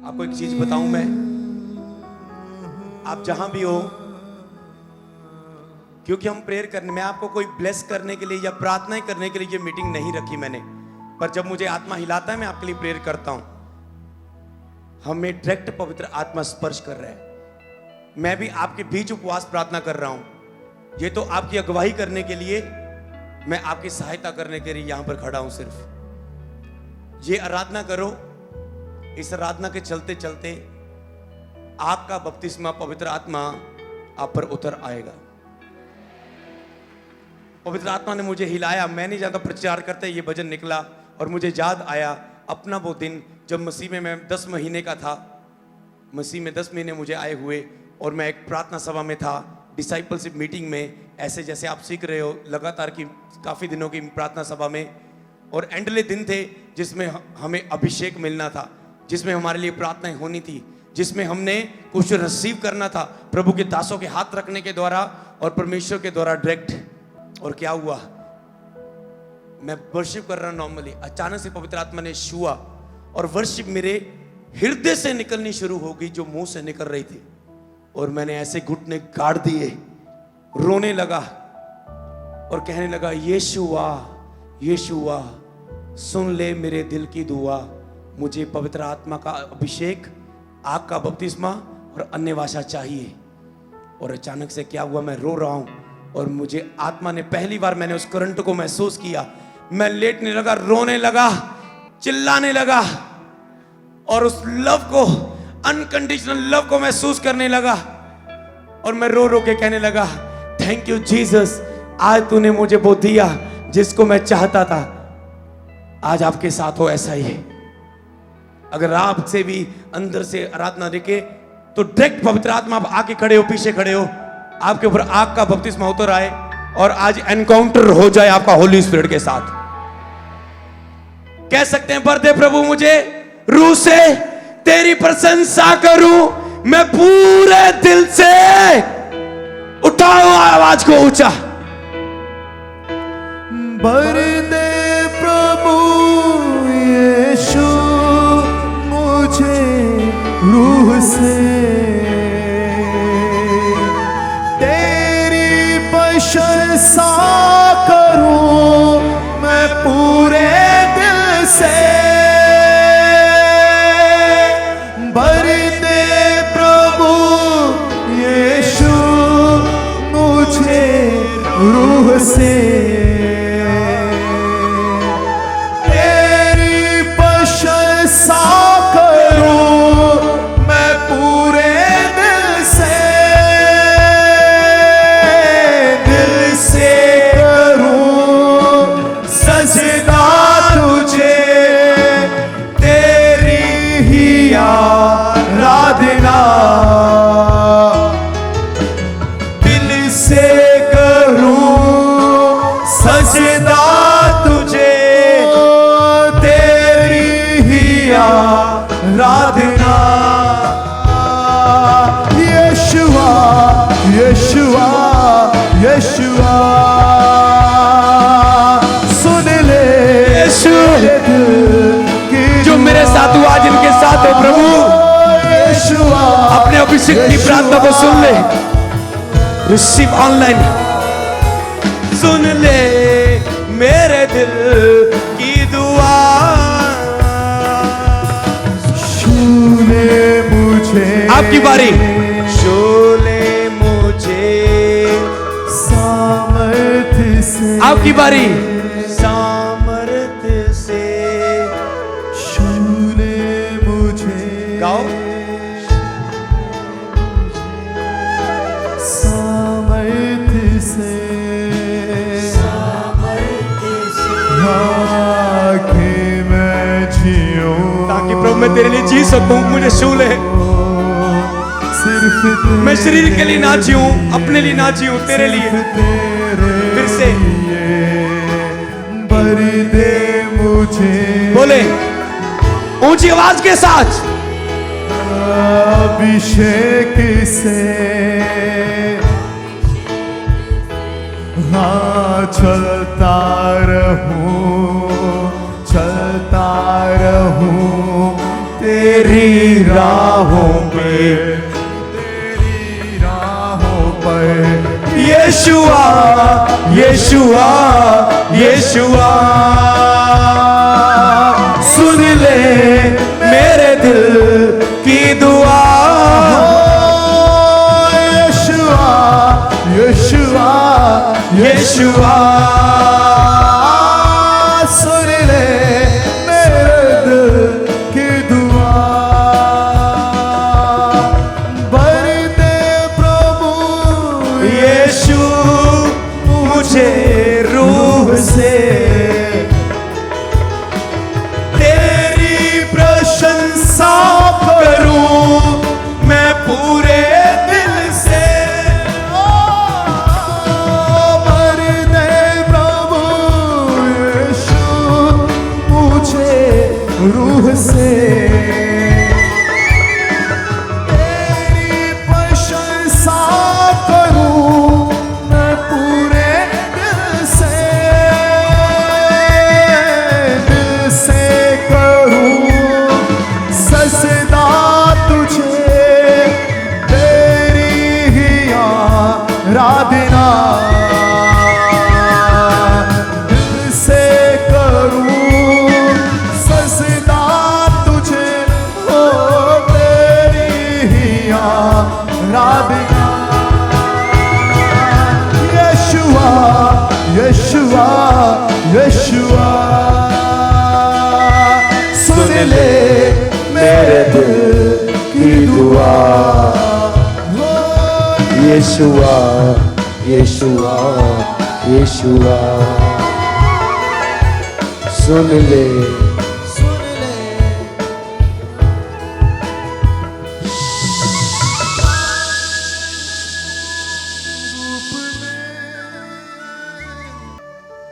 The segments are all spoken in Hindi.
आपको एक चीज बताऊं मैं, आप जहां भी हो, क्योंकि हम प्रेयर करने में, आपको कोई ब्लेस करने के लिए या प्रार्थनाएं करने के लिए ये मीटिंग नहीं रखी मैंने, पर जब मुझे आत्मा हिलाता है मैं आपके लिए प्रेयर करता हूं। हमें डायरेक्ट पवित्र आत्मा स्पर्श कर रहा है। मैं भी आपके बीच उपवास प्रार्थना कर रहा हूं। ये तो आपकी अगुवाई करने के लिए, मैं आपकी सहायता करने के लिए यहां पर खड़ा हूं। सिर्फ ये आराधना करो। इस आराधना के चलते चलते आपका बपतिस्मा, पवित्र आत्मा आप पर उतर आएगा। पवित्र आत्मा ने मुझे हिलाया। मैं नहीं जानता, प्रचार करते ये भजन निकला और मुझे याद आया अपना वो दिन जब मसीह में मैं 10 महीने का था। मसीह में 10 महीने मुझे आए हुए और मैं एक प्रार्थना सभा में था, डिसाइपलशिप मीटिंग में, ऐसे जैसे आप सीख रहे हो लगातार की काफ़ी दिनों की प्रार्थना सभा में। और एंडले दिन थे जिसमें हमें अभिषेक मिलना था, जिसमें हमारे लिए प्रार्थनाएं होनी थी, जिसमें हमने कुछ रिसीव करना था प्रभु के दासों के हाथ रखने के द्वारा और परमेश्वर के द्वारा डायरेक्ट। और क्या हुआ, मैं वर्शिप कर रहा नॉर्मली, अचानक से पवित्र आत्मा ने छुआ और वर्शिप मेरे हृदय से निकलनी शुरू हो गई जो मुंह से निकल रही थी। और मैंने ऐसे घुटने गाड़ दिए, रोने लगा और कहने लगा, यीशुआ यीशुआ सुन ले मेरे दिल की दुआ, मुझे पवित्र आत्मा का अभिषेक, आग का बपतिस्मा और अन्य भाषा चाहिए। और अचानक से क्या हुआ, मैं रो रहा हूं और मुझे आत्मा ने, पहली बार मैंने उस करंट को महसूस किया। मैं लेटने लगा, रोने लगा, चिल्लाने लगा और उस लव को, अनकंडीशनल लव को महसूस करने लगा। और मैं रो रो के कहने लगा, थैंक यू जीसस, आज तूने मुझे वो दिया जिसको मैं चाहता था। आज आपके साथ हो ऐसा ही। अगर आपसे भी अंदर से आराधना दिखे तो डायरेक्ट पवित्र आत्मा, आप आके खड़े हो, पीछे खड़े हो, आपके ऊपर आग का बपतिस्मा उतर आए और आज एनकाउंटर हो जाए आपका होली स्पिरिट के साथ। कह सकते हैं, भर दे प्रभु मुझे रूह से, तेरी प्रशंसा करूं मैं पूरे दिल से। उठाओ आवाज को ऊंचा, भर दे प्रभु यीशु मुझे रूह से, तेरी प्रशंसा करूं मैं पूरे दिल से। भर दे प्रभु यीशु मुझे रूह से, तेरी प्रशंसा करूं मैं पूरे दिल से करूं सजदा तुझे, तेरी ही आराधना दिल से करूं सजदा तुझे, तेरी ही आराधना। यीशुआ यीशुआ यीशुआ सुन ले यीशु की जो मेरे साथ हुआ, जिनके साथ हो प्रभु, यीशुआ अपने अभिषेक की प्रार्थना को सुन ले। रिसीव ऑनलाइन, सुन ले मेरे दिल की दुआ, छूले मुझे आपकी बारी, शोले मुझे सामर्थ्य से, आपकी बारी, सामर्थ्य से छूले मुझे, गाओ, सामर्थ्य से, ताकि मैं जीऊं, ताकि प्रभु मैं तेरे लिए जी सकूं, मुझे छू ले। सिर्फ मैं शरीर के लिए ना जीऊं, अपने लिए ना जीऊं, तेरे लिए। फिर से भर दे मुझे, बोले ऊंची आवाज के साथ, अभिषेक से, हाँ चलता रहूं तेरी राहों पे, तेरी राहों पर यीशुआ यीशुआ यीशुआ, सुन ले मेरे दिल की दुआ। यीशुआ यीशुआ यीशुआ सुन ले मेरे दिल की दुआ। भर दे प्रभु यीशु मुझे रूह से, तेरी प्रशंसा करूं मैं पूरे दिल से। भर दे प्रभु यीशु मुझे रूह से, तेरी प्रशंसा करूं मैं पूरे दिल से करूं सजदा तुझे, तेरी ही आराधना दिल से करूं सजदा तुझे, ओ तेरी ही आराधना। यीशुआ यीशुआ यीशुआ सुन ले मेरे दिल की दुआ। यीशुआ यीशुआ यीशुआ, सुन ले।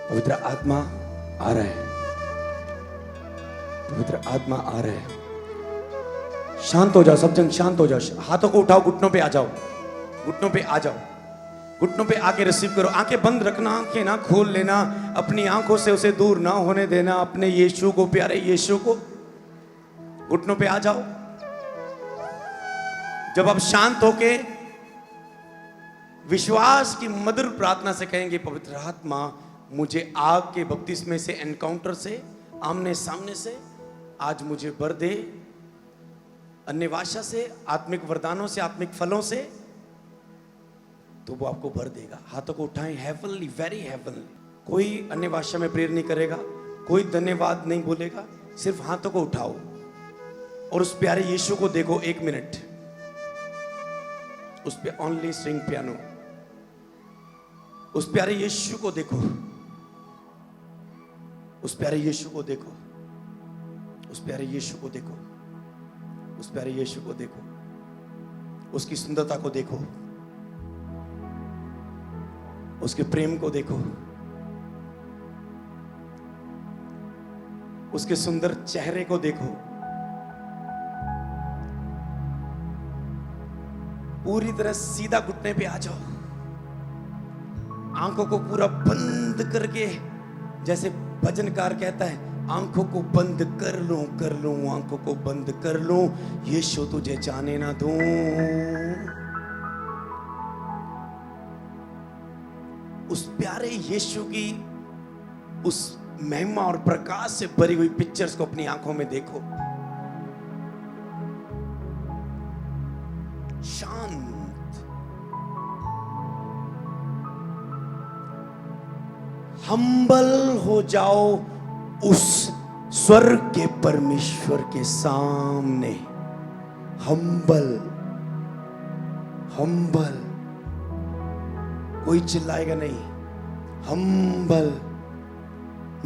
पवित्र आत्मा आ रहा है, पवित्र आत्मा आ रहा है। शांत हो जाओ, सब जन शांत हो जाओ। हाथों को उठाओ, घुटनों पे आ जाओ, घुटनों पे आ जाओ, घुटनों पे आके रिसीव करो। आंखें बंद रखना, आंखें ना खोल लेना, अपनी आंखों से उसे दूर ना होने देना, अपने यीशु को, प्यारे यीशु को। घुटनों पे आ जाओ। जब आप शांत होके विश्वास की मधुर प्रार्थना से कहेंगे, पवित्र आत्मा मुझे आग के बपतिस्मे से, एनकाउंटर से, आमने सामने से आज मुझे भर दे, अन्य भाषा से, आत्मिक वरदानों से, आत्मिक फलों से, तो वो आपको भर देगा। हाथों को उठाएं, हेवनली, वेरी हेवनली। कोई अन्य भाषा में प्रेयर नहीं करेगा, कोई धन्यवाद नहीं बोलेगा, सिर्फ हाथों को उठाओ और उस प्यारे यीशु को देखो। 1 मिनट उस पे ओनली स्ट्रिंग पियानो, उस प्यारे यीशु को देखो, उस प्यारे यीशु को देखो, उस प्यारे यीशु को देखो, उस प्यारे यीशु को देखो, उसकी सुंदरता को देखो, उसके प्रेम को देखो, उसके सुंदर चेहरे को देखो। पूरी तरह सीधा घुटने पे आ जाओ, आंखों को पूरा बंद करके, जैसे भजनकार कहता है, आंखों को बंद कर लूं, आंखों को बंद कर लूं, यीशु तुझे जाने ना दूं। उस प्यारे यीशु की उस महिमा और प्रकाश से भरी हुई पिक्चर्स को अपनी आंखों में देखो। शांत, हम्बल हो जाओ उस स्वर्ग के परमेश्वर के सामने। हम्बल, हम्बल, कोई चिल्लाएगा नहीं। हम्बल,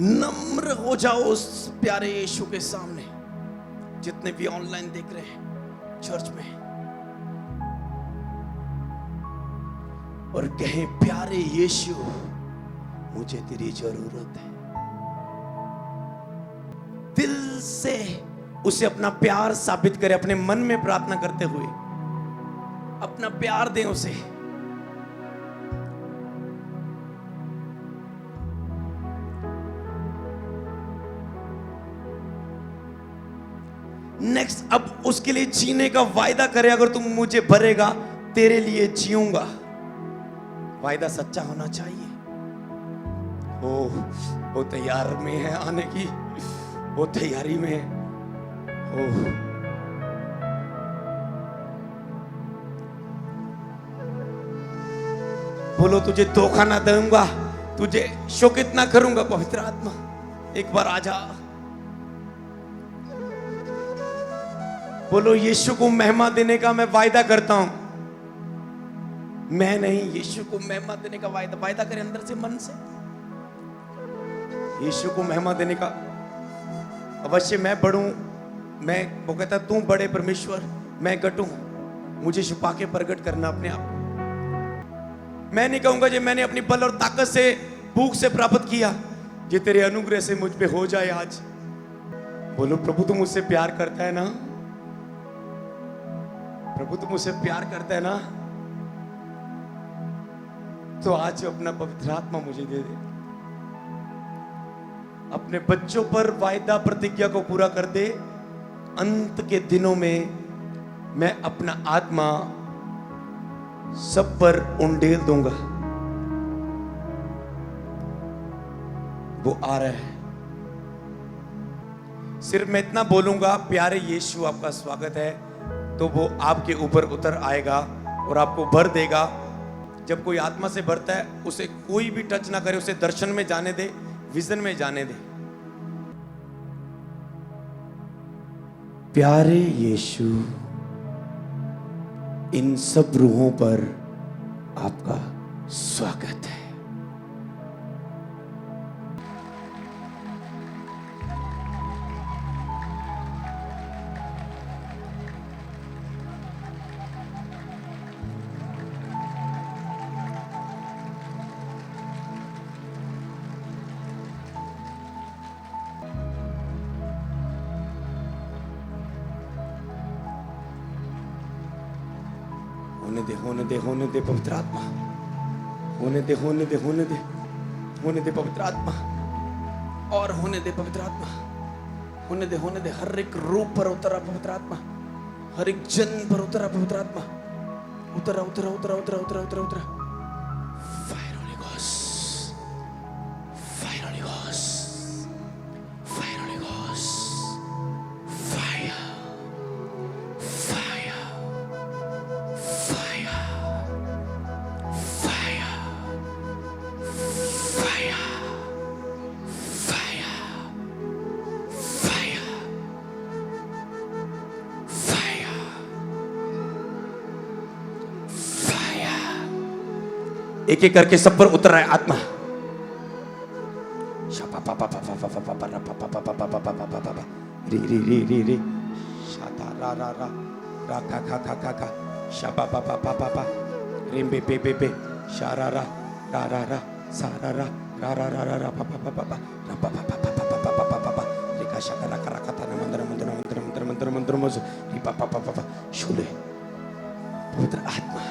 नम्र हो जाओ उस प्यारे यीशु के सामने। जितने भी ऑनलाइन देख रहे हैं चर्च में, और कहें, प्यारे यीशु मुझे तेरी जरूरत है। दिल से उसे अपना प्यार साबित करें, अपने मन में प्रार्थना करते हुए अपना प्यार दें उसे। नेक्स्ट अब उसके लिए जीने का वायदा करे, अगर तुम मुझे भरेगा तेरे लिए जीऊंगा। वायदा सच्चा होना चाहिए। वो तैयार में है आने की, वो तैयारी में है। बोलो तुझे धोखा ना दूंगा, तुझे शोकित ना करूंगा। पवित्र आत्मा एक बार आजा। बोलो यीशु को महिमा देने का मैं वायदा करता हूं। मैं नहीं, यीशु को महिमा देने का वायदा करें अंदर से, मन से। यीशु को महिमा देने का अवश्य मैं बढ़ूं। वो कहता तू बड़े परमेश्वर, मैं घटूं। मुझे छुपा के प्रकट करना अपने आप। मैं नहीं कहूंगा जी मैंने अपनी बल और ताकत से, भूख से प्राप्त किया। ये तेरे अनुग्रह से मुझ पे हो जाए आज। बोलो प्रभु तू मुझसे प्यार करता है ना? प्रभु तू मुझसे प्यार करता है ना? तो आज अपना पवित्र आत्मा मुझे दे दे। अपने बच्चों पर वायदा प्रतिज्ञा को पूरा कर दे। अंत के दिनों में मैं अपना आत्मा सब पर उंडेल दूंगा। वो आ रहा है। सिर्फ मैं इतना बोलूंगा, प्यारे यीशु आपका स्वागत है, तो वो आपके ऊपर उतर आएगा और आपको भर देगा। जब कोई आत्मा से भरता है उसे कोई भी टच ना करे, उसे दर्शन में जाने दे, विजन में जाने दे। प्यारे यीशु, इन सब रूहों पर आपका स्वागत है। होने दे पवित्र आत्मा, होने दे पवित्र आत्मा, और होने दे पवित्र आत्मा, होने दे। हर एक रूप पर उतरा पवित्र आत्मा, हर एक जन पर उतरा पवित्र आत्मा। उतरा। Fire Holi ghost, fire Holi ghost, fire Holi ghost, fire, fire, fire, fire, fire, fire, fire, fire, fire. एक एक करके सब पर उतर रहा है आत्मा। री शाता रा रा रा रा खा शापा पापा पापा रिम बे शारा रा रा रा रा सारा रा रा रा रा रा पापा पापा रा पापा पापा पापा रिका शकरा करा कथा मंत्र मज री पापा पापा शूले। पवित्र आत्मा,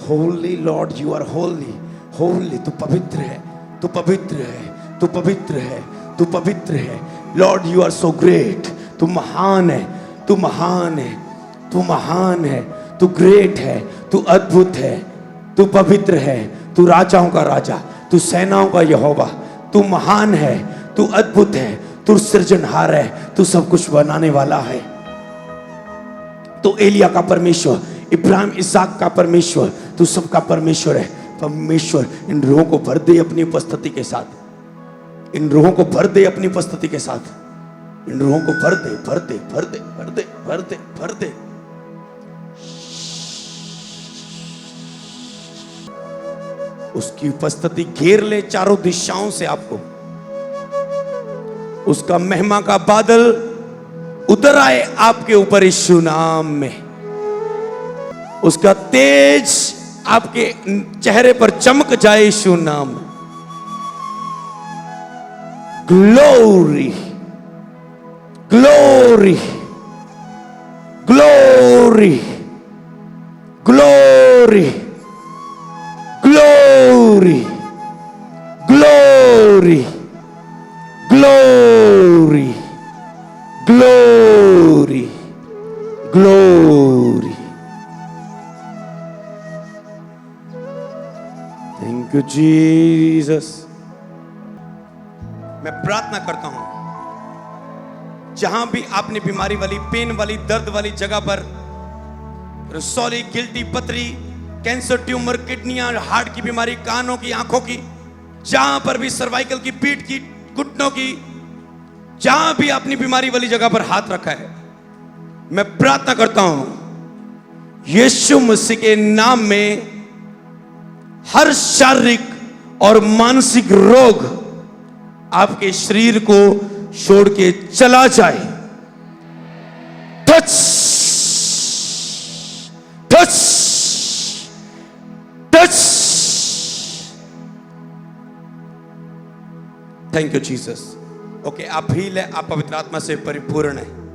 holy lord, you are holy, holy. तू पवित्र है, तू पवित्र है, तू पवित्र है, तू पवित्र है। Lord you are so great. तू महान है, तू महान है, तू महान है, तू ग्रेट है, तू अद्भुत है, तू पवित्र है, तू राजाओं का राजा, तू सेनाओं का यहोवा। तू महान है, तू अद्भुत है, तू सृजनहार है, तू सब कुछ बनाने वाला है। तू एलिया का परमेश्वर, इब्राहिम इसहाक का परमेश्वर, तू सबका परमेश्वर है। परमेश्वर इन रूहों को भर दे अपनी उपस्थिति के साथ, इन रूहों को भर दे अपनी उपस्थिति के साथ, इन रूहों को भर दे, भर दे, भर दे, भर दे, भर दे, भर दे। उसकी उपस्थिति घेर ले चारों दिशाओं से आपको। उसका महिमा का बादल उतर आए आपके ऊपर यीशु नाम में। उसका तेज आपके चेहरे पर चमक जाए यीशु नाम में। Glory, glory, glory, glory, glory, glory, glory, glory. Glory. Thank you Jesus. मैं प्रार्थना करता हूं, जहां भी आपने बीमारी वाली, पेन वाली, दर्द वाली जगह पर, रसौली, गिल्टी, पथरी, कैंसर, ट्यूमर, किडनियां, हार्ट की बीमारी, कानों की, आंखों की, जहां पर भी सर्वाइकल की, पीठ की, घुटनों की, जहां भी अपनी बीमारी वाली जगह पर हाथ रखा है, मैं प्रार्थना करता हूं यीशु मसीह के नाम में हर शारीरिक और मानसिक रोग आपके शरीर को छोड़ के चला जाए। Touch touch touch. Thank you Jesus. Okay, आप हील है, आप पवित्र आत्मा से परिपूर्ण है।